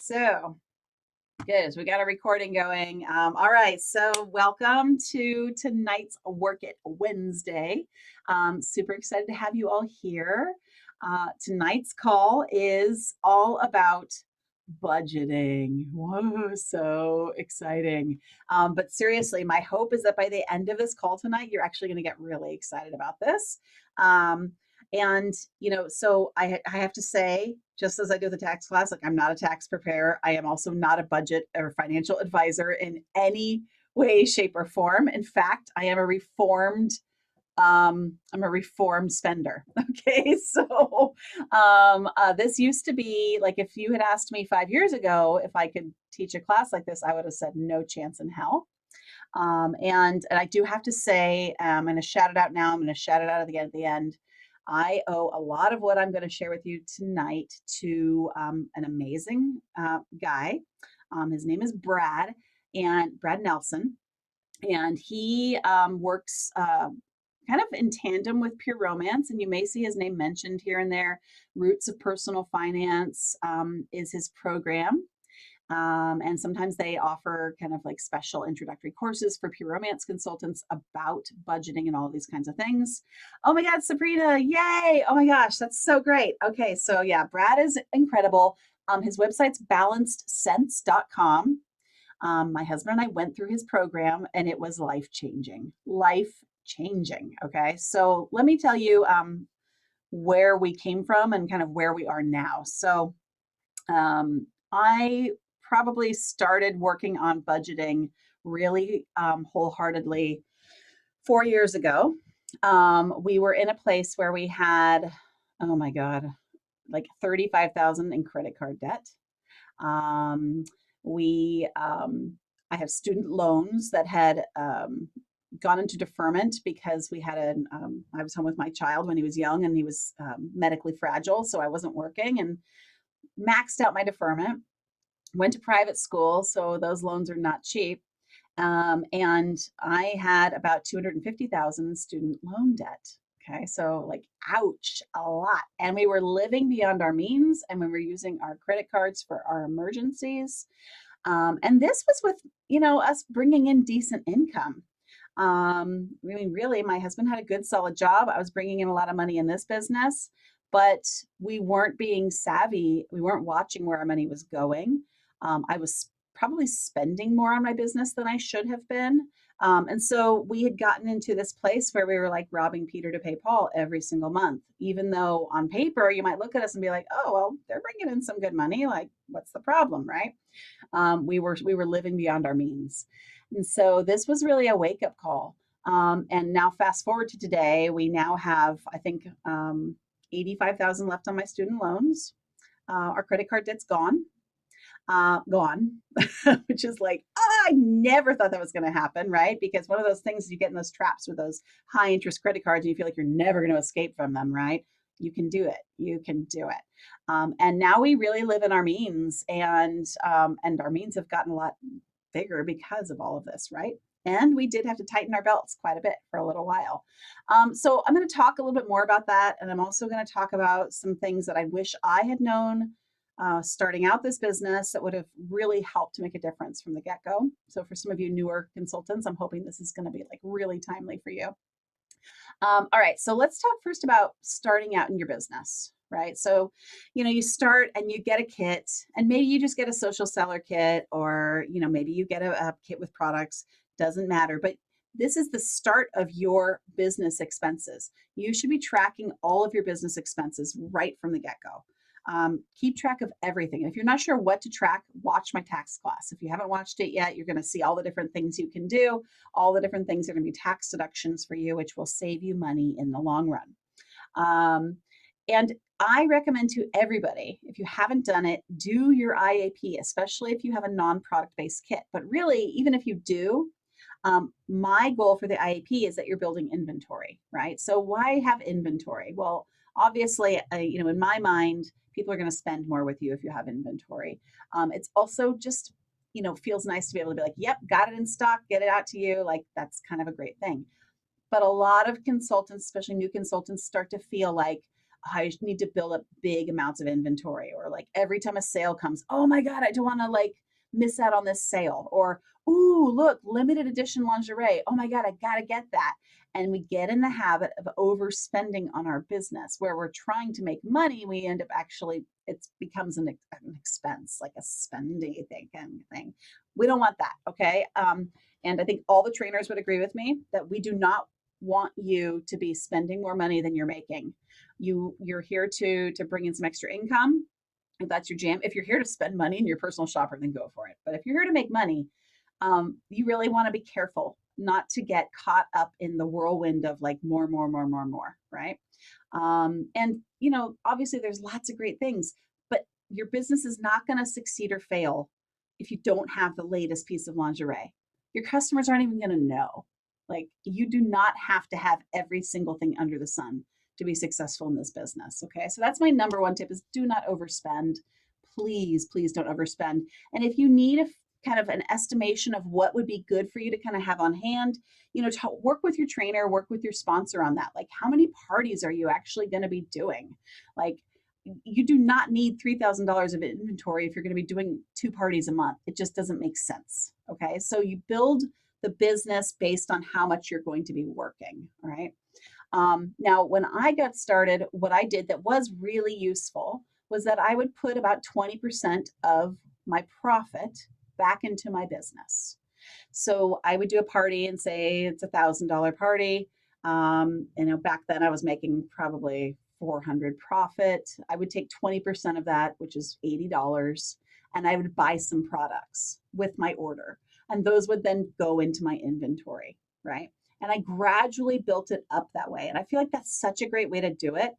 So good. So we got a recording going. All right. So welcome to tonight's Work It Wednesday. Super excited to have you all here. Tonight's call is all about budgeting. Whoa, so exciting. But seriously, my hope is that by the end of this call tonight, you're actually going to get really excited about this. Um, and I have to say, just as I do the tax class, like I'm not a tax preparer. I am also not a budget or financial advisor in any way, shape, or form. In fact, I'm a reformed spender. Okay. So this used to be like, if you had asked me 5 years ago if I could teach a class like this, I would have said no chance in hell. And I do have to say, I'm going to shout it out now. I'm going to shout it out again at the end. I owe a lot of what I'm going to share with you tonight to an amazing guy. His name is Brad Nelson, and he works kind of in tandem with Pure Romance, and you may see his name mentioned here and there. Roots of Personal Finance is his program. And sometimes they offer kind of like special introductory courses for Pure Romance consultants about budgeting and all of these kinds of things. Oh my God, Sabrina, yay. Oh my gosh, that's so great. Okay, so yeah, Brad is incredible. His website's balancedsense.com. My husband and I went through his program and it was life-changing. Life-changing, okay? So let me tell you where we came from and kind of where we are now. So I probably started working on budgeting really wholeheartedly 4 years ago. We were in a place where we had, oh my God, like 35,000 in credit card debt. I have student loans that had gone into deferment because I was home with my child when he was young and he was medically fragile, so I wasn't working, and maxed out my deferment. Went to private school, so those loans are not cheap. And I had about 250,000 in student loan debt. Okay, so like, ouch, a lot. And we were living beyond our means, and we were using our credit cards for our emergencies. And this was with, us bringing in decent income. Really, my husband had a good, solid job. I was bringing in a lot of money in this business, but we weren't being savvy. We weren't watching where our money was going. I was probably spending more on my business than I should have been. And so we had gotten into this place where we were like robbing Peter to pay Paul every single month, even though on paper you might look at us and be like, oh, well, they're bringing in some good money. Like, what's the problem, right? We were living beyond our means. And so this was really a wake-up call. And now fast forward to today, we now have, I think, 85,000 left on my student loans. Our credit card debt's gone, which is like, I never thought that was going to happen, right? Because one of those things, you get in those traps with those high interest credit cards and you feel like you're never going to escape from them, right? You can do it. You can do it. And now we really live in our means, and our means have gotten a lot bigger because of all of this, right? And we did have to tighten our belts quite a bit for a little while. So I'm going to talk a little bit more about that. And I'm also going to talk about some things that I wish I had known starting out this business that would have really helped to make a difference from the get-go. So for some of you newer consultants, I'm hoping this is going to be like really timely for you. All right, so let's talk first about starting out in your business, right? So, you start and you get a kit, and maybe you just get a social seller kit, or, maybe you get a kit with products, doesn't matter. But this is the start of your business expenses. You should be tracking all of your business expenses right from the get-go. Keep track of everything. And if you're not sure what to track, watch my tax class. If you haven't watched it yet, you're going to see all the different things you can do. All the different things are going to be tax deductions for you, which will save you money in the long run. And I recommend to everybody, if you haven't done it, do your IAP, especially if you have a non-product based kit. But really, even if you do, my goal for the IAP is that you're building inventory, right? So why have inventory? Well, obviously, in my mind, people are going to spend more with you if you have inventory. It's also just, feels nice to be able to be like, yep, got it in stock, get it out to you. Like, that's kind of a great thing. But a lot of consultants, especially new consultants, start to feel like, I need to build up big amounts of inventory, or like every time a sale comes, oh my God, I don't want to like miss out on this sale, or ooh, look, limited edition lingerie. Oh my God, I got to get that. And we get in the habit of overspending on our business where we're trying to make money. We end up actually, it becomes an expense, like a spendy thing. We don't want that. Okay. And I think all the trainers would agree with me that we do not want you to be spending more money than you're making. You're here to bring in some extra income. If that's your jam. If you're here to spend money and you're a personal shopper, then go for it. But if you're here to make money, you really want to be careful not to get caught up in the whirlwind of like more, right? And obviously there's lots of great things, but your business is not going to succeed or fail if you don't have the latest piece of lingerie. Your customers aren't even going to know. Like, you do not have to have every single thing under the sun to be successful in this business. Okay. So that's my number one tip, is do not overspend. Please, please don't overspend. And if you need a kind of an estimation of what would be good for you to kind of have on hand, to work with your trainer, work with your sponsor on that. Like, how many parties are you actually going to be doing? Like, you do not need $3,000 of inventory if you're going to be doing 2 parties a month. It just doesn't make sense. Okay. So you build the business based on how much you're going to be working. All right. Now, when I got started, what I did that was really useful was that I would put about 20% of my profit back into my business. So I would do a party and say it's $1,000 party. Back then I was making probably 400 profit. I would take 20% of that, which is $80, and I would buy some products with my order. And those would then go into my inventory, right? And I gradually built it up that way. And I feel like that's such a great way to do it,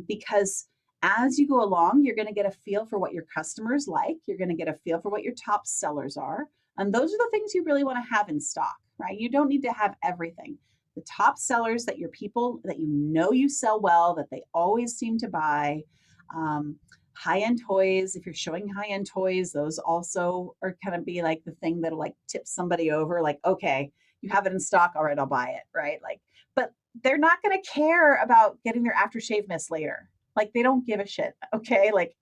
because as you go along, you're going to get a feel for what your customers like. You're going to get a feel for what your top sellers are. And those are the things you really want to have in stock, right? You don't need to have everything. The top sellers that your people that you sell well, that they always seem to buy. High-end toys, if you're showing high-end toys, those also are kind of be like the thing that'll like tip somebody over, like, okay, you have it in stock, all right, I'll buy it, right? Like, but they're not going to care about getting their aftershave mist later. Like, they don't give a shit, okay? Like,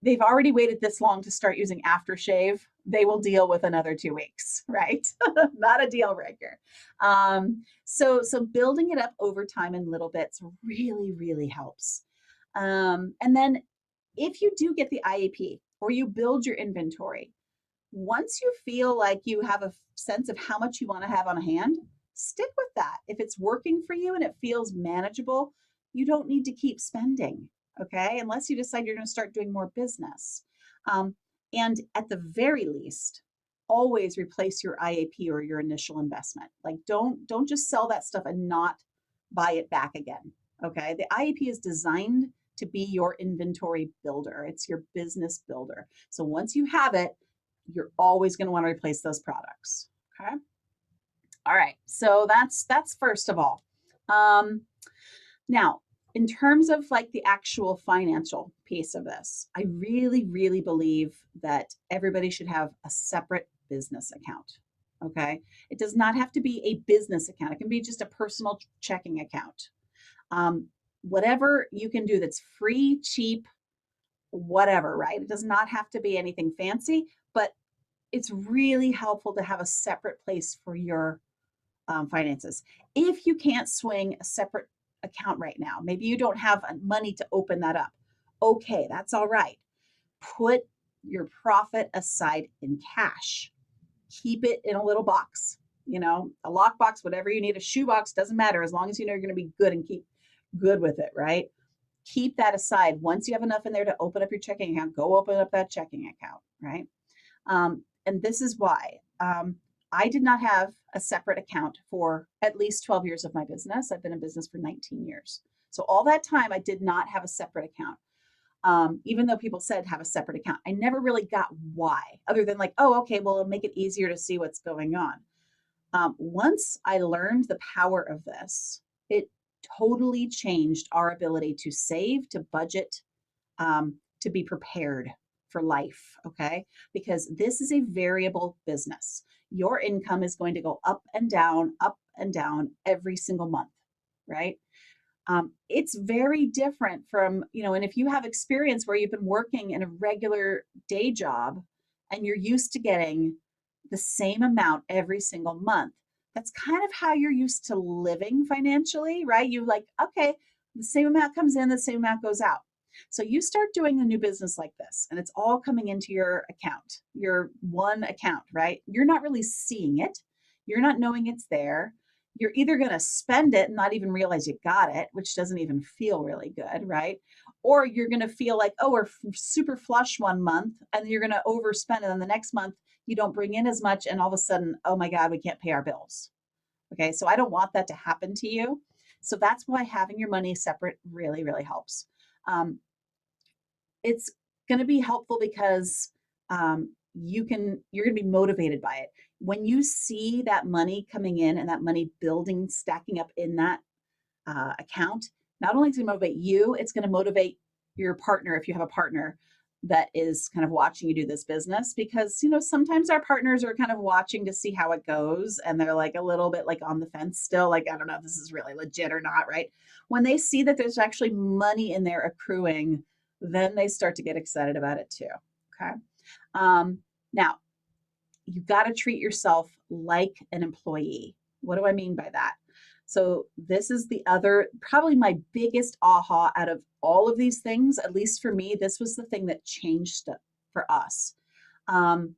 they've already waited this long to start using aftershave. They will deal with another 2 weeks, right? Not a deal breaker. So building it up over time in little bits really, really helps. And then if you do get the IAP or you build your inventory, once you feel like you have a sense of how much you want to have on hand, stick with that. If it's working for you and it feels manageable, you don't need to keep spending, okay? Unless you decide you're going to start doing more business. And at the very least, always replace your IAP or your initial investment. Like, don't just sell that stuff and not buy it back again, okay? The IAP is designed to be your inventory builder. It's your business builder. So once you have it, you're always going to want to replace those products. Okay. All right. So that's first of all. Now, in terms of like the actual financial piece of this, I really, really believe that everybody should have a separate business account. Okay. It does not have to be a business account. It can be just a personal checking account. Whatever you can do that's free, cheap, whatever, right? It does not have to be anything fancy, but it's really helpful to have a separate place for your finances. If you can't swing a separate account right now, maybe you don't have money to open that up. Okay, that's all right. Put your profit aside in cash. Keep it in a little box, a lockbox, whatever you need, a shoebox, doesn't matter, as long as you know you're going to be good and keep good with it, right? Keep that aside. Once you have enough in there to open up your checking account, go open up that checking account, right? And this is why I did not have a separate account for at least 12 years of my business. I've been in business for 19 years. So all that time, I did not have a separate account. Even though people said have a separate account, I never really got why, other than like, oh, okay, well, it'll make it easier to see what's going on. Once I learned the power of this, it totally changed our ability to save, to budget, to be prepared for life, okay? Because this is a variable business. Your income is going to go up and down every single month, right? It's very different from, and if you have experience where you've been working in a regular day job and you're used to getting the same amount every single month, that's kind of how you're used to living financially, right? You like, okay, the same amount comes in, the same amount goes out. So you start doing a new business like this, and it's all coming into your account, your one account, right? You're not really seeing it. You're not knowing it's there. You're either going to spend it and not even realize you got it, which doesn't even feel really good, right? Or you're going to feel like, oh, we're super flush one month, and you're going to overspend. And then the next month, you don't bring in as much. And all of a sudden, oh my God, we can't pay our bills. Okay. So I don't want that to happen to you. So that's why having your money separate really, really helps. It's going to be helpful because you're going to be motivated by it. When you see that money coming in and that money building, stacking up in that account, not only is it going to motivate you, it's going to motivate your partner if you have a partner that is kind of watching you do this business, because sometimes our partners are kind of watching to see how it goes, and they're like a little bit like on the fence still, like, I don't know if this is really legit or not, right? When they see that there's actually money in there accruing, then they start to get excited about it too. Okay. Now, you've got to treat yourself like an employee. What do I mean by that? So this is the other, probably my biggest aha out of all of these things, at least for me, this was the thing that changed it for us. And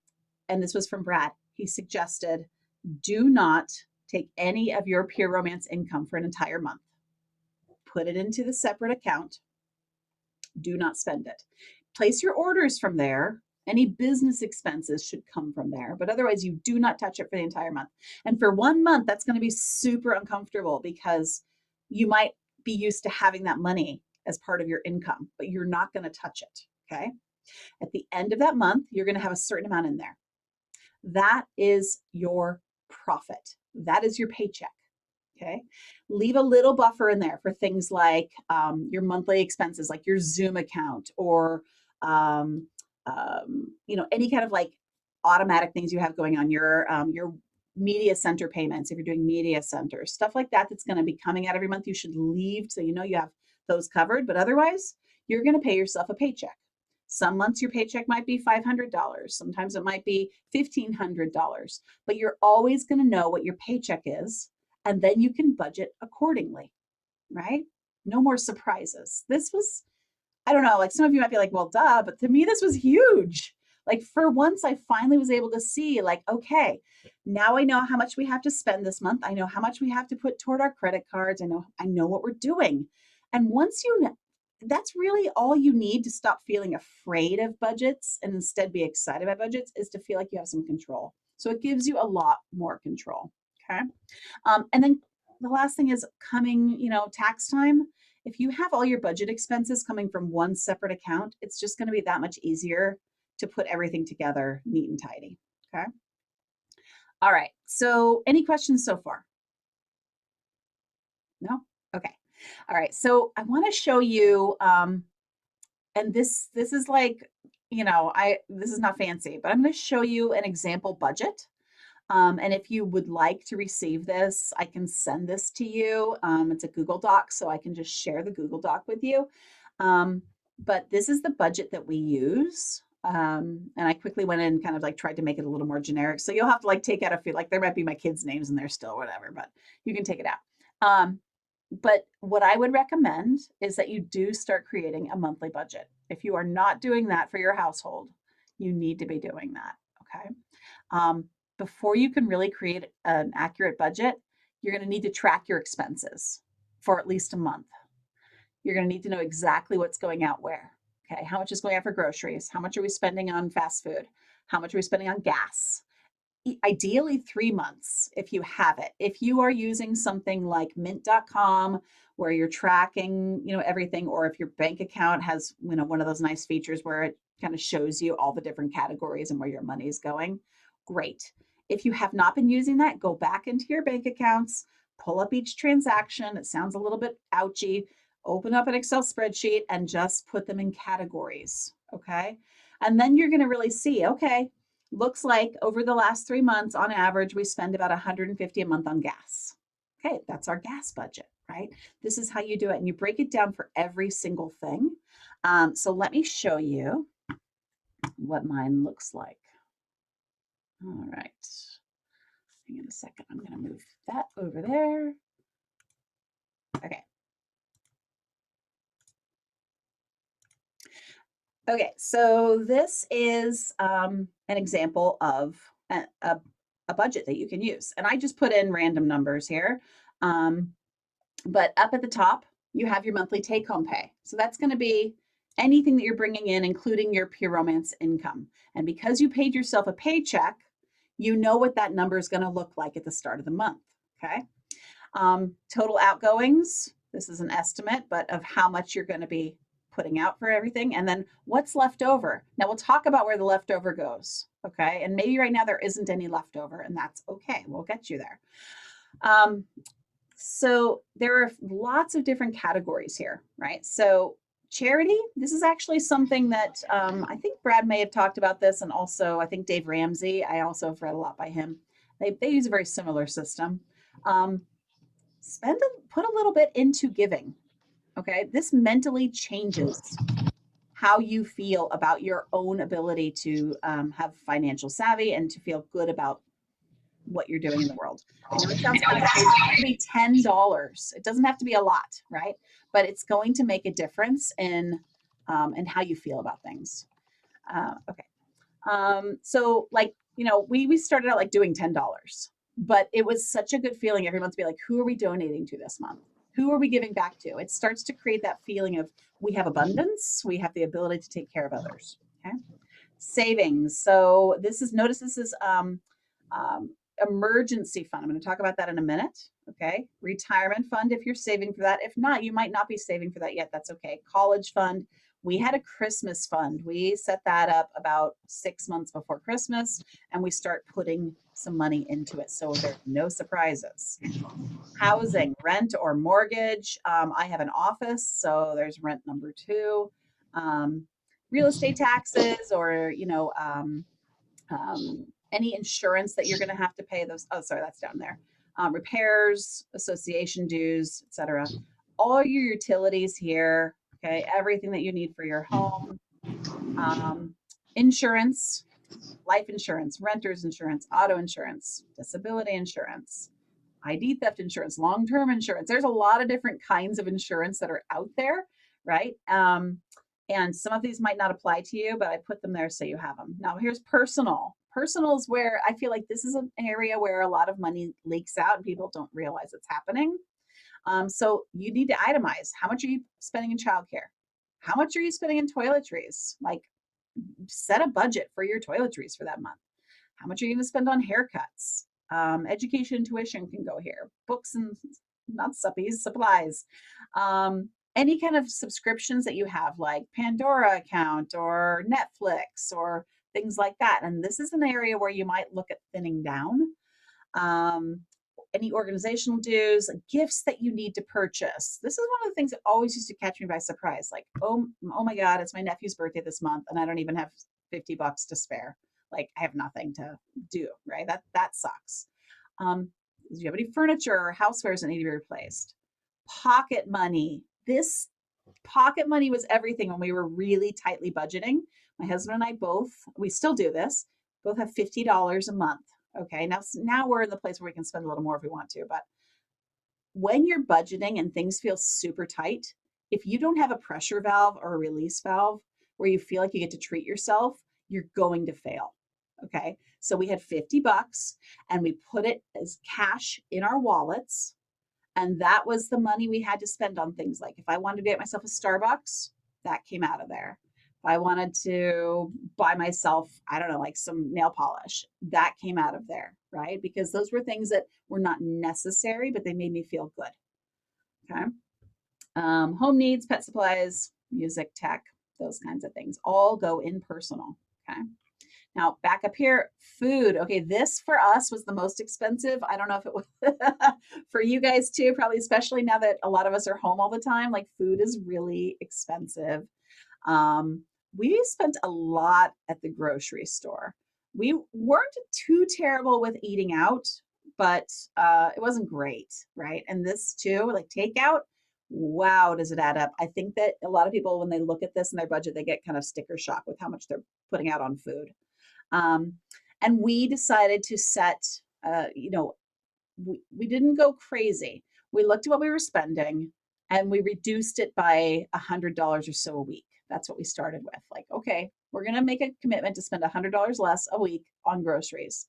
this was from Brad. He suggested, do not take any of your Pure Romance income for an entire month. Put it into the separate account. Do not spend it. Place your orders from there. Any business expenses should come from there, but otherwise you do not touch it for the entire month. And for 1 month, that's going to be super uncomfortable because you might be used to having that money as part of your income, but you're not going to touch it. Okay. At the end of that month, you're going to have a certain amount in there. That is your profit. That is your paycheck. Okay. Leave a little buffer in there for things like your monthly expenses, like your Zoom account, or any kind of like automatic things you have going on, your media center payments, if you're doing media centers, stuff like that, that's going to be coming out every month. You should leave so you have those covered, but otherwise you're going to pay yourself a paycheck. Some months your paycheck might be $500. Sometimes it might be $1,500, but you're always going to know what your paycheck is, and then you can budget accordingly, right? No more surprises. This was, I don't know, like some of you might be like, well, duh, but to me, this was huge. Like for once, I finally was able to see like, okay, now I know how much we have to spend this month. I know how much we have to put toward our credit cards. I know what we're doing. And once you know, that's really all you need to stop feeling afraid of budgets and instead be excited about budgets, is to feel like you have some control. So it gives you a lot more control. Okay. And then the last thing is coming, tax time. If you have all your budget expenses coming from one separate account, it's just going to be that much easier to put everything together neat and tidy. Okay. All right. So any questions so far? No? Okay. All right. So I want to show you, and this is like, this is not fancy, but I'm going to show you an example budget. And if you would like to receive this, I can send this to you. It's a Google Doc, so I can just share the Google Doc with you. But this is the budget that we use. And I quickly went in and kind of like tried to make it a little more generic. So you'll have to like take out a few, like there might be my kids' names in there still, whatever, but you can take it out. But what I would recommend is that you do start creating a monthly budget. If you are not doing that for your household, you need to be doing that. Okay. Before you can really create an accurate budget, you're going to need to track your expenses for at least a month. You're going to need to know exactly what's going out where. Okay, how much is going out for groceries? How much are we spending on fast food? How much are we spending on gas? Ideally 3 months if you have it. If you are using something like mint.com where you're tracking, everything, or if your bank account has, one of those nice features where it kind of shows you all the different categories and where your money is going, great. If you have not been using that, go back into your bank accounts, pull up each transaction. It sounds a little bit ouchy. Open up an Excel spreadsheet and just put them in categories, okay? And then you're going to really see, okay, looks like over the last 3 months, on average, we spend about $150 a month on gas. Okay, that's our gas budget. right? This is how you do it. And you break it down for every single thing. So let me show you what mine looks like. All right. Hang on a second. I'm going to move that over there. Okay. Okay, so this is an example of a budget that you can use. And I just put in random numbers here. But up at the top, you have your monthly take-home pay. So that's going to be anything that you're bringing in, including your pure romance income. And because you paid yourself a paycheck, you know what that number is going to look like at the start of the month, okay? Total outgoings, this is an estimate, but of how much you're going to be putting out for everything. And then what's left over. Now we'll talk about where the leftover goes, okay? And maybe right now there isn't any leftover, and that's okay. We'll get you there. So there are lots of different categories here, right? So charity, this is actually something that I think Brad may have talked about this, and also I think Dave Ramsey, I also have read a lot by him. They use a very similar system. Put a little bit into giving, okay? This mentally changes how you feel about your own ability to have financial savvy and to feel good about what you're doing in the world. I know it sounds kind of crazy. It could be $10. It doesn't have to be a lot, right? But it's going to make a difference in how you feel about things. Okay. So like, you know, we started out like doing $10, but it was such a good feeling every month to be like, who are we donating to this month? Who are we giving back to? It starts to create that feeling of we have abundance, we have the ability to take care of others. Okay. Savings. So notice this is emergency fund. I'm going to talk about that in a minute. Okay. Retirement fund if you're saving for that. If not, you might not be saving for that yet. That's okay. College fund. We had a Christmas fund. We set that up about 6 months before Christmas, and we start putting some money into it. So there's no surprises. Housing, rent or mortgage. I have an office, so there's rent number 2. Real estate taxes, or, you know, any insurance that you're going to have to pay those. Oh, sorry, that's down there. Repairs, association dues, etc. All your utilities here. Okay, everything that you need for your home. Insurance, life insurance, renter's insurance, auto insurance, disability insurance, ID theft insurance, long-term insurance. There's a lot of different kinds of insurance that are out there, right? And some of these might not apply to you, but I put them there so you have them. Now here's personal. Personal is where I feel like this is an area where a lot of money leaks out and people don't realize it's happening. So you need to itemize. How much are you spending in childcare? How much are you spending in toiletries? Like, set a budget for your toiletries for that month. How much are you going to spend on haircuts? Education and tuition can go here. Books and not suppies, supplies. Any kind of subscriptions that you have, like Pandora account or Netflix or things like that. And this is an area where you might look at thinning down. Any organizational dues, gifts that you need to purchase. This is one of the things that always used to catch me by surprise. Like, oh my God, it's my nephew's birthday this month, and I don't even have $50 to spare. Like, I have nothing to do, right? That sucks. Do you have any furniture or housewares that need to be replaced? Pocket money. This pocket money was everything when we were really tightly budgeting. My husband and I both, we still do this, both have $50 a month. Okay, now we're in the place where we can spend a little more if we want to. But when you're budgeting and things feel super tight, if you don't have a pressure valve or a release valve where you feel like you get to treat yourself, you're going to fail. Okay, so we had $50 and we put it as cash in our wallets. And that was the money we had to spend on things like if I wanted to get myself a Starbucks, that came out of there. If I wanted to buy myself, I don't know, like some nail polish, that came out of there, right? Because those were things that were not necessary, but they made me feel good. Okay. Home needs, pet supplies, music, tech, those kinds of things all go in personal. Okay. Now back up here, food. Okay, this for us was the most expensive. I don't know if it was for you guys too, probably especially now that a lot of us are home all the time. Like, food is really expensive. We spent a lot at the grocery store. We weren't too terrible with eating out, but it wasn't great, right? And this too, like takeout, wow, does it add up? I think that a lot of people, when they look at this in their budget, they get kind of sticker shock with how much they're putting out on food. Um, and we decided to set, you know, we didn't go crazy. We looked at what we were spending and we reduced it by $100 or so a week. That's what we started with. Like, okay, we're going to make a commitment to spend $100 less a week on groceries.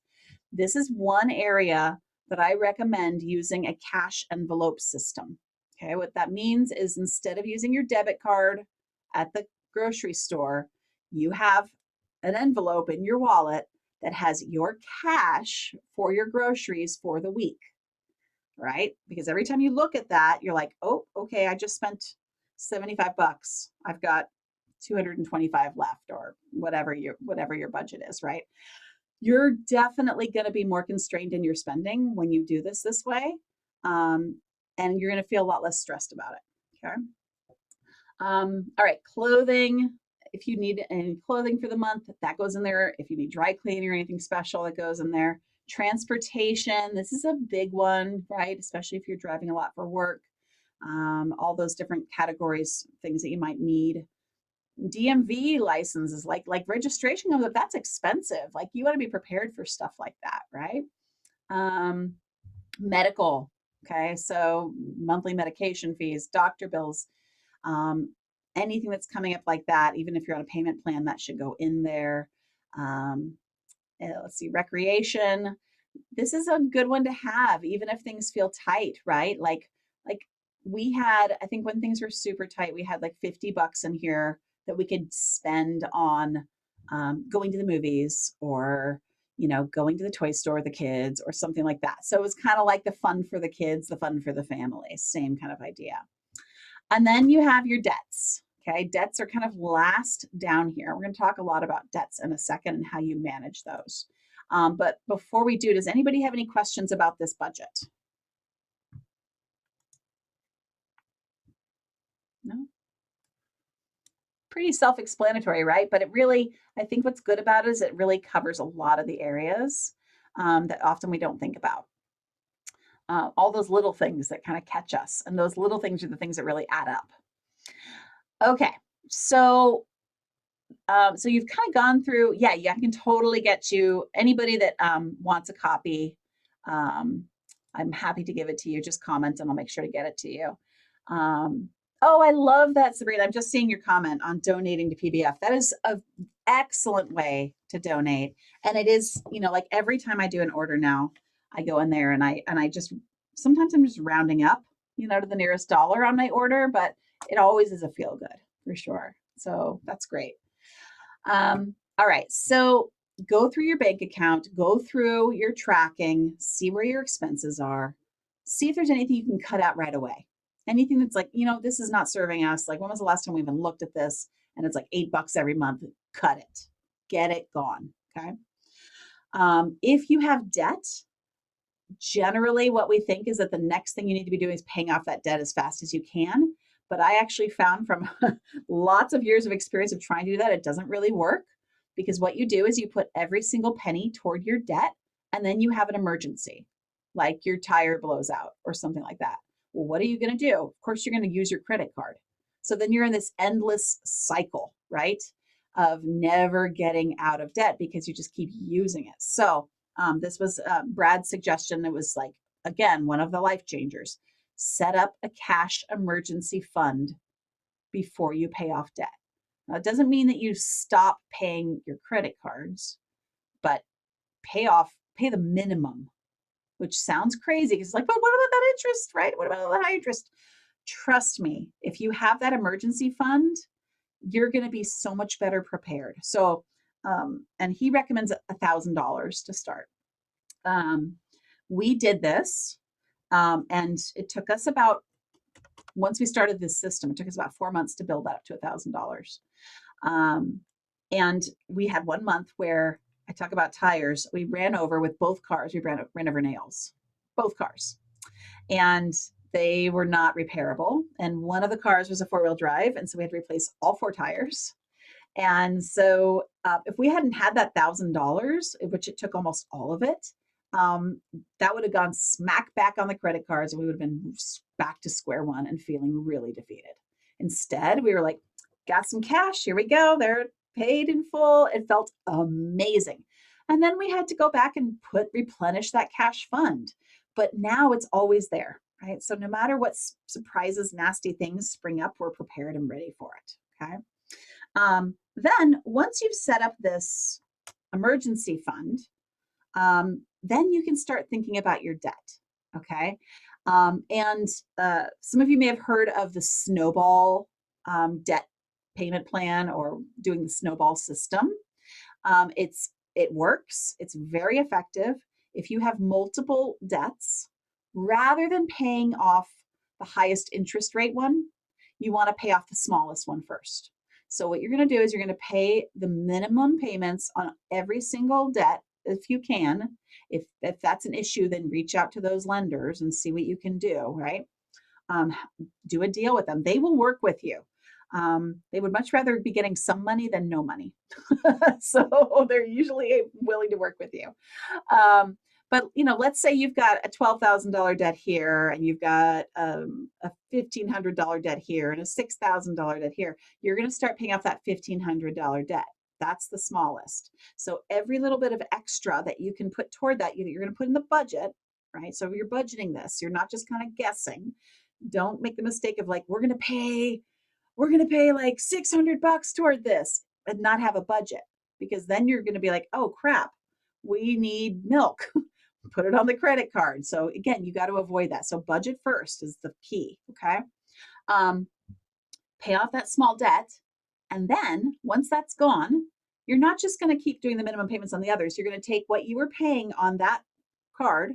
This is one area that I recommend using a cash envelope system. Okay, what that means is instead of using your debit card at the grocery store, you have an envelope in your wallet that has your cash for your groceries for the week, right? Because every time you look at that, you're like, oh, okay, I just spent 75 bucks. I've got 225 left, or whatever your budget is, right? You're definitely going to be more constrained in your spending when you do this way. And you're going to feel a lot less stressed about it. Okay. All right, clothing. If you need any clothing for the month, that goes in there. If you need dry cleaning or anything special, that goes in there. Transportation, this is a big one, right? Especially if you're driving a lot for work. All those different categories, things that you might need. DMV licenses, like registration comes up, that's expensive. Like you want to be prepared for stuff like that, right? Medical, okay, so monthly medication fees, doctor bills, anything that's coming up like that, even if you're on a payment plan, that should go in there. Let's see, recreation. This is a good one to have, even if things feel tight, right? Like we had, I think when things were super tight, we had like 50 bucks in here that we could spend on going to the movies, or going to the toy store with the kids or something like that. So it was kind of like the fun for the kids, the fun for the family, same kind of idea. And then you have your debts. Okay, debts are kind of last down here. We're going to talk a lot about debts in a second and how you manage those. But before we do, does anybody have any questions about this budget? No? Pretty self-explanatory, right? But it really, I think what's good about it is it really covers a lot of the areas that often we don't think about. All those little things that kind of catch us, and those little things are the things that really add up. Okay, so you've kind of gone through, yeah, I can totally get you, anybody that wants a copy, I'm happy to give it to you. Just comment and I'll make sure to get it to you. Oh, I love that, Sabrina. I'm just seeing your comment on donating to PBF. That is an excellent way to donate. And it is, like every time I do an order now, I go in there and I just, sometimes I'm just rounding up, to the nearest dollar on my order, but it always is a feel good for sure. So that's great. All right. So go through your bank account, go through your tracking, see where your expenses are, see if there's anything you can cut out right away. Anything that's like, this is not serving us. Like, when was the last time we even looked at this? And it's like $8 every month. Cut it, get it gone. Okay. If you have debt, generally what we think is that the next thing you need to be doing is paying off that debt as fast as you can. But I actually found from lots of years of experience of trying to do that, it doesn't really work, because what you do is you put every single penny toward your debt, and then you have an emergency, like your tire blows out or something like that. Well, what are you going to do? Of course, you're going to use your credit card. So then you're in this endless cycle, right, of never getting out of debt because you just keep using it. So this was Brad's suggestion. It was like, again, one of the life changers. Set up a cash emergency fund before you pay off debt. Now, it doesn't mean that you stop paying your credit cards, but pay the minimum, which sounds crazy. It's like, but what about that interest, right? What about the high interest? Trust me, if you have that emergency fund, you're going to be so much better prepared. So, and he recommends $1,000 to start. We did this, and it took us about, once we started this system, it took us about 4 months to build that up to $1,000. And we had 1 month where, I talk about tires, we ran over with both cars. We ran over nails, both cars. And they were not repairable. And one of the cars was a 4-wheel drive. And so we had to replace all 4 tires. And so if we hadn't had that $1,000, which it took almost all of it, um, that would have gone smack back on the credit cards and we would have been back to square one and feeling really defeated. Instead, we were like, got some cash, here we go. They're paid in full. It felt amazing. And then we had to go back and replenish that cash fund. But now it's always there, right? So no matter what surprises, nasty things spring up, we're prepared and ready for it. Okay. Then once you've set up this emergency fund, then you can start thinking about your debt. Okay. And some of you may have heard of the snowball debt payment plan or doing the snowball system. It works. It's very effective. If you have multiple debts, rather than paying off the highest interest rate one, you want to pay off the smallest one first. So what you're going to do is you're going to pay the minimum payments on every single debt if you can. If that's an issue, then reach out to those lenders and see what you can do, right? Do a deal with them. They will work with you. They would much rather be getting some money than no money. So they're usually willing to work with you. But let's say you've got a $12,000 debt here, and you've got a $1,500 debt here, and a $6,000 debt here. You're going to start paying off that $1,500 debt. That's the smallest. So every little bit of extra that you can put toward that, you're going to put in the budget, right? So you're budgeting this. You're not just kind of guessing. Don't make the mistake of like, we're going to pay like $600 toward this and not have a budget, because then you're going to be like, oh crap, we need milk. Put it on the credit card. So again, you got to avoid that. So budget first is the key. Okay. Pay off that small debt. And then once that's gone, you're not just going to keep doing the minimum payments on the others. You're going to take what you were paying on that card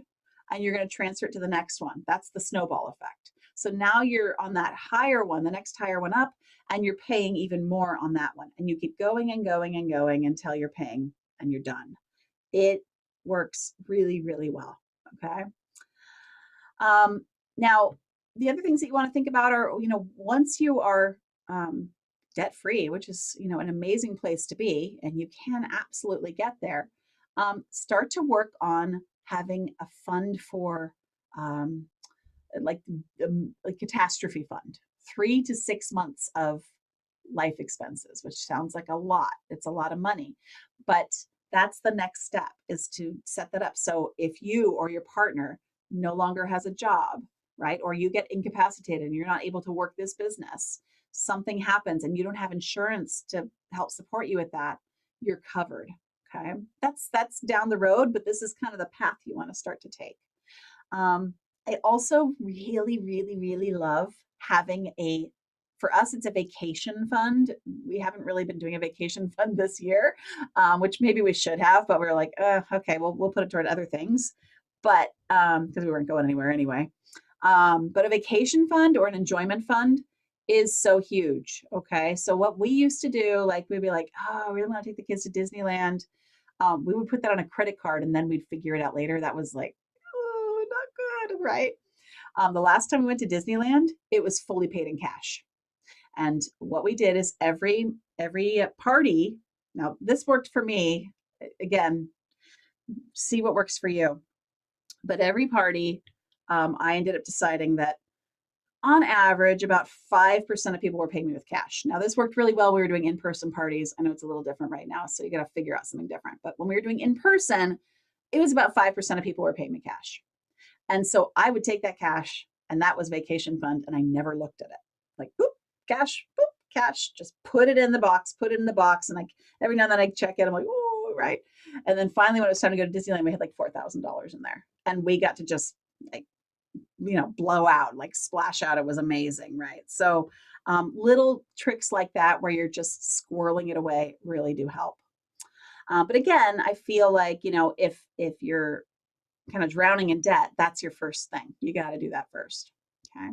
and you're going to transfer it to the next one. That's the snowball effect. So now you're on that higher one, the next higher one up, and you're paying even more on that one. And you keep going and going and going until you're paying and you're done. It works really, really well. Okay. Now, the other things that you want to think about are, once you are debt free, which is, an amazing place to be, and you can absolutely get there, start to work on having a fund for like a catastrophe fund, 3 to 6 months of life expenses, which sounds like a lot. It's a lot of money, but that's the next step, is to set that up. So if you or your partner no longer has a job, right, or you get incapacitated and you're not able to work this business, something happens and you don't have insurance to help support you with that, you're covered. Okay. That's down the road, but this is kind of the path you want to start to take. I also really, really, really love having for us, it's a vacation fund. We haven't really been doing a vacation fund this year, which maybe we should have, but we were like, okay, we'll put it toward other things, but because we weren't going anywhere anyway. But a vacation fund or an enjoyment fund is so huge. Okay. So what we used to do, like we'd be like, oh, we really want to take the kids to Disneyland. We would put that on a credit card and then we'd figure it out later. That was like, oh, not good, right? The last time we went to Disneyland, it was fully paid in cash. And what we did is every party, now this worked for me, again, see what works for you. But every party, I ended up deciding that on average, about 5% of people were paying me with cash. Now, this worked really well. We were doing in-person parties. I know it's a little different right now, so you got to figure out something different. But when we were doing in-person, it was about 5% of people were paying me cash. And so I would take that cash, and that was vacation fund, and I never looked at it. Like, boop, cash, boop, cash. Just put it in the box, and like every now and then I check it. I'm like, oh, right. And then finally, when it was time to go to Disneyland, we had like $4,000 in there, and we got to just like, blow out, like splash out. It was amazing, right? So little tricks like that where you're just squirreling it away really do help. But again, I feel like, if you're kind of drowning in debt, that's your first thing. You got to do that first. Okay.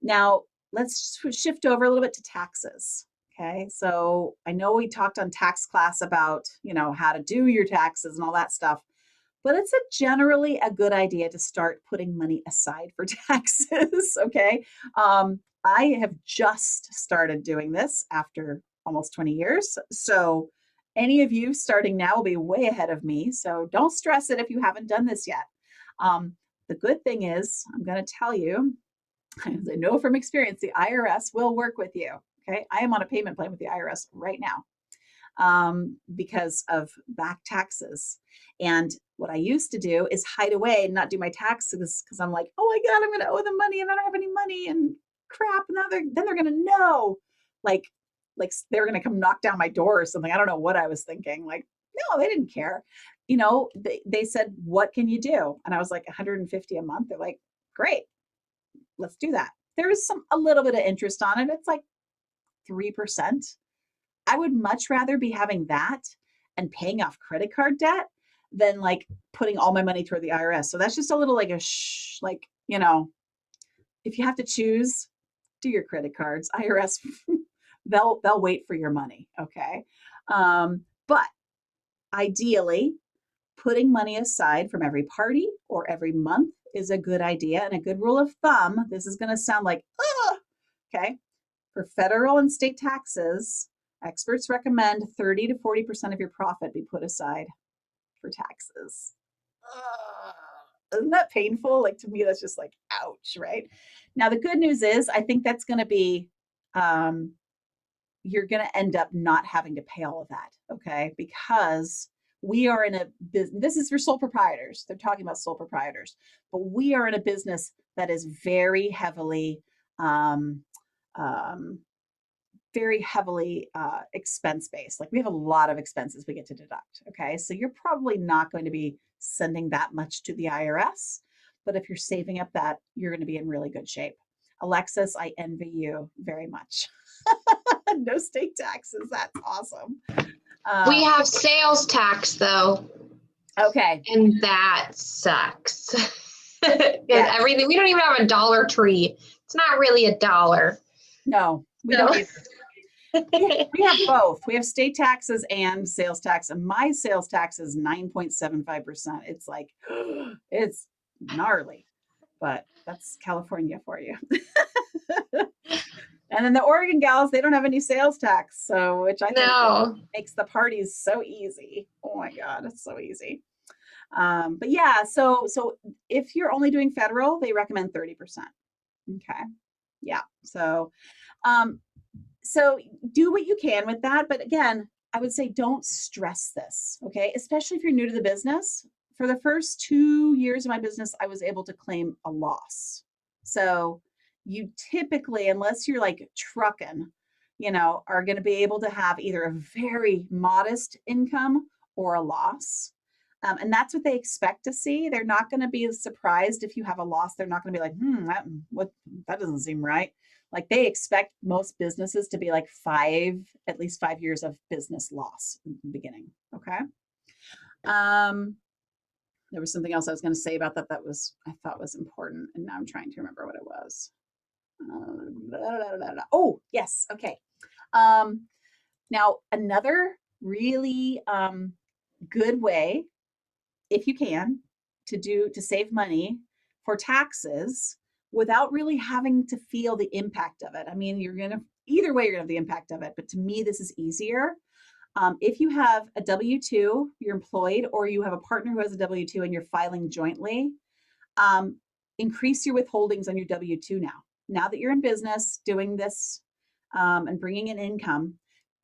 Now let's shift over a little bit to taxes. Okay. So I know we talked on tax class about, how to do your taxes and all that stuff. But it's generally a good idea to start putting money aside for taxes, okay? I have just started doing this after almost 20 years. So Any of you starting now will be way ahead of me. So don't stress it if you haven't done this yet. The good thing is, I'm going to tell you, as I know from experience, the IRS will work with you. Okay. I am on a payment plan with the IRS right now because of back taxes. And what I used to do is hide away and not do my taxes because I'm like, oh my God, I'm going to owe them money and I don't have any money and crap. Now then they're going to know, like they're going to come knock down my door or something. I don't know what I was thinking. Like, no, they didn't care. They said, what can you do? And I was like, 150 a month. They're like, great, let's do that. There is a little bit of interest on it. It's like 3%. I would much rather be having that and paying off credit card debt than like putting all my money toward the IRS. So that's just a little like if you have to choose, do your credit cards. IRS, they'll wait for your money. Okay. But ideally, putting money aside from every party or every month is a good idea. And a good rule of thumb, this is going to sound like, okay. For federal and state taxes, experts recommend 30 to 40% of your profit be put aside for taxes. Isn't that painful? Like, to me, that's just like, ouch, right? Now, the good news is I think that's going to be, you're going to end up not having to pay all of that, okay? Because we are in a business, this is for sole proprietors. They're talking about sole proprietors, but we are in a business that is very heavily expense based. Like, we have a lot of expenses we get to deduct. Okay. So you're probably not going to be sending that much to the IRS, but if you're saving up that, you're going to be in really good shape. Alexis, I envy you very much. No state taxes. That's awesome. We have sales tax though. Okay. And that sucks. Yeah. Everything, we don't even have a Dollar Tree. It's not really a dollar. No, we don't either. We have both. We have state taxes and sales tax. And my sales tax is 9.75%. It's like, it's gnarly, but that's California for you. And then the Oregon gals, they don't have any sales tax. So, which I think makes the parties so easy. Oh my God, it's so easy. But yeah, so if you're only doing federal, they recommend 30%. Okay. Yeah. So do what you can with that. But again, I would say don't stress this. Okay. Especially if you're new to the business. For the first 2 years of my business, I was able to claim a loss. So you typically, unless you're like trucking, are going to be able to have either a very modest income or a loss. And that's what they expect to see. They're not going to be surprised if you have a loss. They're not going to be like, that doesn't seem right. Like, they expect most businesses to be like at least 5 years of business loss in the beginning. Okay. There was something else I was going to say about that I thought was important. And now I'm trying to remember what it was. Oh, yes. Okay. Now, another really good way, if you can, to save money for taxes without really having to feel the impact of it. I mean, either way, you're going to have the impact of it. But to me, this is easier. If you have a W-2, you're employed, or you have a partner who has a W-2 and you're filing jointly, increase your withholdings on your W-2 now. Now that you're in business doing this and bringing in income,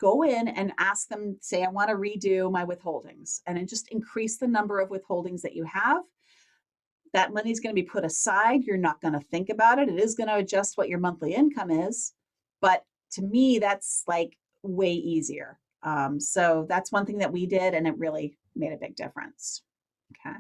go in and ask them, say, I want to redo my withholdings, and then just increase the number of withholdings that you have. That money is going to be put aside. You're not going to think about it. It is going to adjust what your monthly income is. But to me, that's like way easier. So that's one thing that we did, and it really made a big difference. Okay.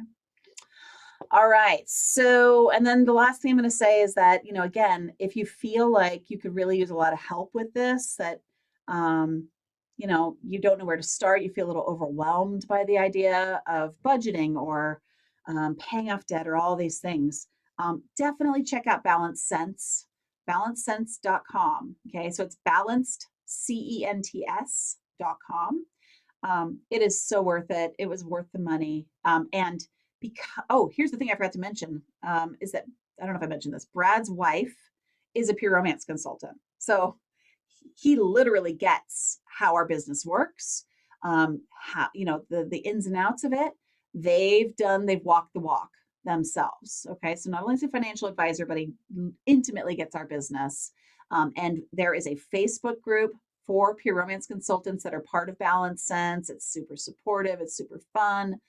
All right. So, and then the last thing I'm going to say is that, again, if you feel like you could really use a lot of help with this, that, you don't know where to start, you feel a little overwhelmed by the idea of budgeting or paying off debt or all these things, definitely check out Balance Sense, balancesense.com. Okay. So it's balanced, CENTS.com. It is so worth it. It was worth the money. And here's the thing I forgot to mention, is that, I don't know if I mentioned this, Brad's wife is a pure romance consultant. So he literally gets how our business works. how, the ins and outs of it. They've walked the walk themselves. Okay. So not only is he a financial advisor, but he intimately gets our business. And there is a Facebook group for pure romance consultants that are part of Balance Sense. It's super supportive. It's super fun.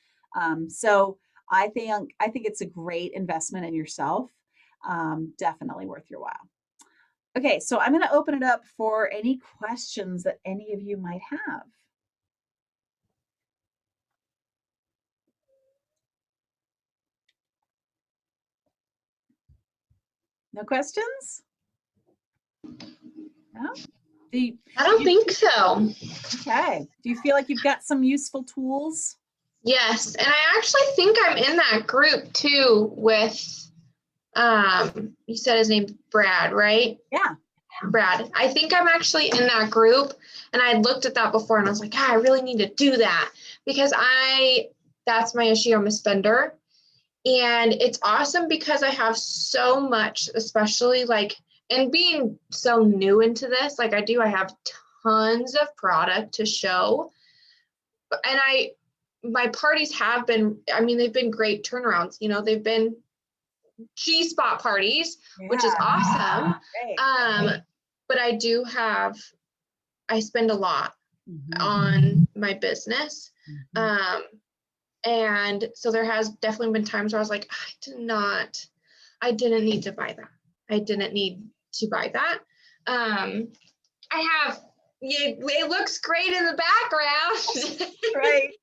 So I think it's a great investment in yourself. Definitely worth your while. Okay, so I'm going to open it up for any questions that any of you might have. No questions? No? I don't think so. Okay. Do you feel like you've got some useful tools? Yes, and I actually think I'm in that group too with, you said his name, Brad, right? Yeah. Brad. I think I'm actually in that group, and I looked at that before and I was like, I really need to do that because that's my issue. I'm a spender. And it's awesome because I have so much, especially like, and being so new into this, like I have tons of product to show. And my parties have been, I mean, they've been great turnarounds. They've been G-spot parties, which is Yeah. awesome. Great. But I spend a lot Mhm. on my business. Mhm. And so there has definitely been times where I was like, I didn't need to buy that. I didn't need to buy that. It looks great in the background. Right.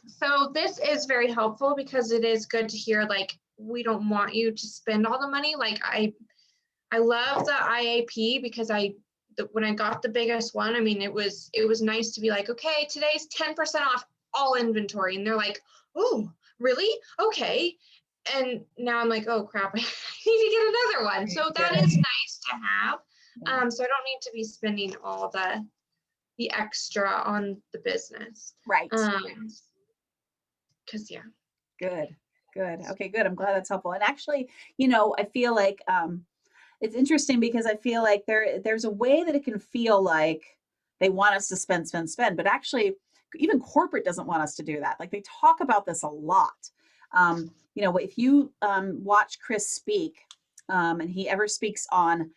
So this is very helpful because it is good to hear, like, we don't want you to spend all the money. Like I love the IAP because when I got the biggest one, I mean, it was nice to be like, okay, today's 10% off all inventory. And they're like, oh, really? Okay. And now I'm like, oh crap, I need to get another one. So that is nice to have. Yeah. So I don't need to be spending all the extra on the business. Right. Cause yeah. Good. Okay, good. I'm glad that's helpful. And actually, I feel like it's interesting because I feel like there's a way that it can feel like they want us to spend, but actually even corporate doesn't want us to do that. Like they talk about this a lot. If you watch Chris speak, and he ever speaks on,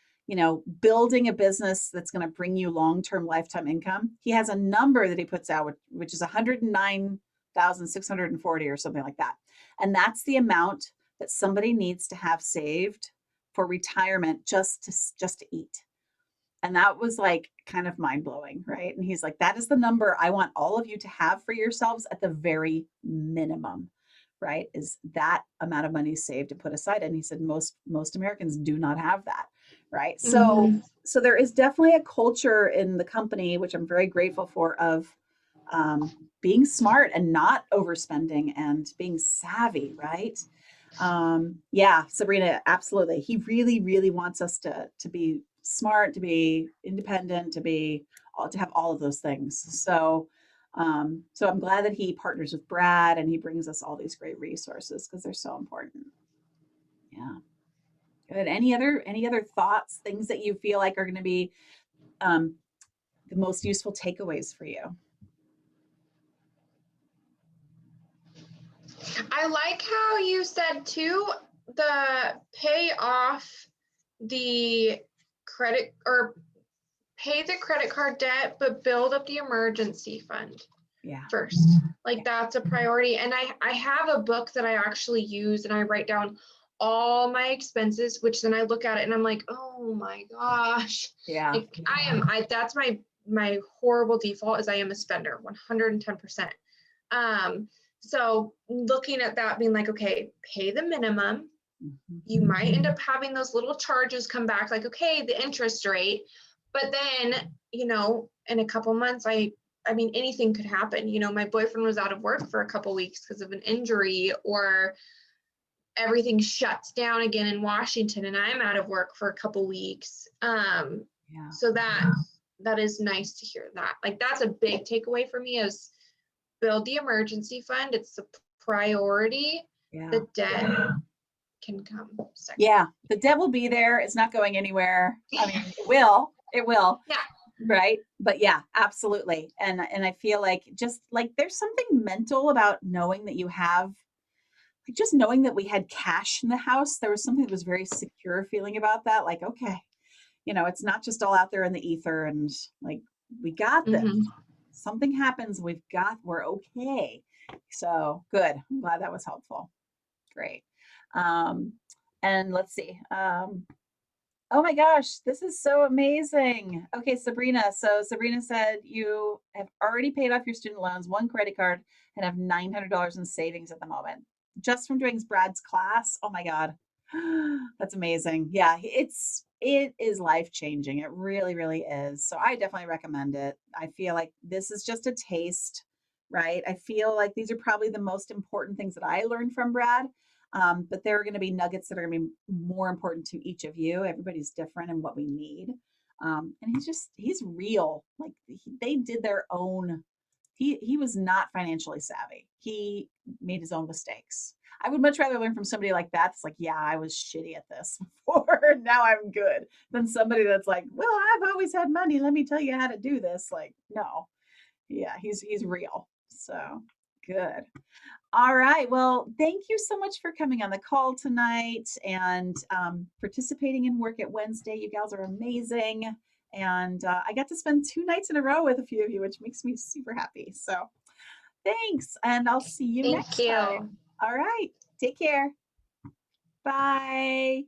building a business that's going to bring you long-term lifetime income, he has a number that he puts out, which is 109,640 or something like that. And that's the amount that somebody needs to have saved for retirement just to eat. And that was like kind of mind blowing, right? And he's like, that is the number I want all of you to have for yourselves at the very minimum, right? Is that amount of money saved and put aside. And he said most Americans do not have that, right? So there is definitely a culture in the company, which I'm very grateful for, of being smart and not overspending and being savvy, right? Yeah, Sabrina, absolutely. He really, really wants us to be smart, to be independent, to have all of those things. So I'm glad that he partners with Brad and he brings us all these great resources because they're so important. Yeah. Good. Any other thoughts, things that you feel like are going to be um, the most useful takeaways for you? I like how you said too, the pay off the credit or pay the credit card debt, but build up the emergency fund Yeah. first. Like that's a priority. And I have a book that I actually use and I write down all my expenses, which then I look at it and I'm like, oh my gosh. Yeah. Like that's my horrible default is I am a spender, 110%. So looking at that, being like, okay, pay the minimum. Mhm. You might end up having those little charges come back, like, okay, the interest rate. But then, in a couple months, I mean, anything could happen. My boyfriend was out of work for a couple weeks because of an injury, or everything shuts down again in Washington and I'm out of work for a couple weeks. Yeah. So that is nice to hear that. Like that's a big takeaway for me is build the emergency fund. It's a priority. Yeah. The debt can come second. Yeah. The debt will be there. It's not going anywhere. I mean, it will. Yeah. Right. But yeah, absolutely. And I feel like just like there's something mental about knowing that you have like just knowing that we had cash in the house. There was something that was very secure feeling about that. Like, okay, it's not just all out there in the ether and like we got this. Hmm. Something happens, we're okay. So good. I'm glad that was helpful. Great. Um, and let's see. Oh my gosh, this is so amazing. Okay, Sabrina. So Sabrina said you have already paid off your student loans, one credit card, and have $900 in savings at the moment. Just from doing Brad's class. Oh my God. That's amazing. Yeah, it is life changing. It really, really is. So I definitely recommend it. I feel like this is just a taste, right? I feel like these are probably the most important things that I learned from Brad. But there are going to be nuggets that are going to be more important to each of you. Everybody's different in what we need. And he's real. Like they did their own. He was not financially savvy. He made his own mistakes. I would much rather learn from somebody like that. That's like, yeah, I was shitty at this before. Now I'm good. Than somebody that's like, well, I've always had money. Let me tell you how to do this. Like, no, yeah, he's real. So good. All right. Well, thank you so much for coming on the call tonight and participating in Work at Wednesday. You gals are amazing. And I got to spend 2 nights in a row with a few of you, which makes me super happy. So thanks. And I'll see you Thank next time. you. All right. Take care. Bye.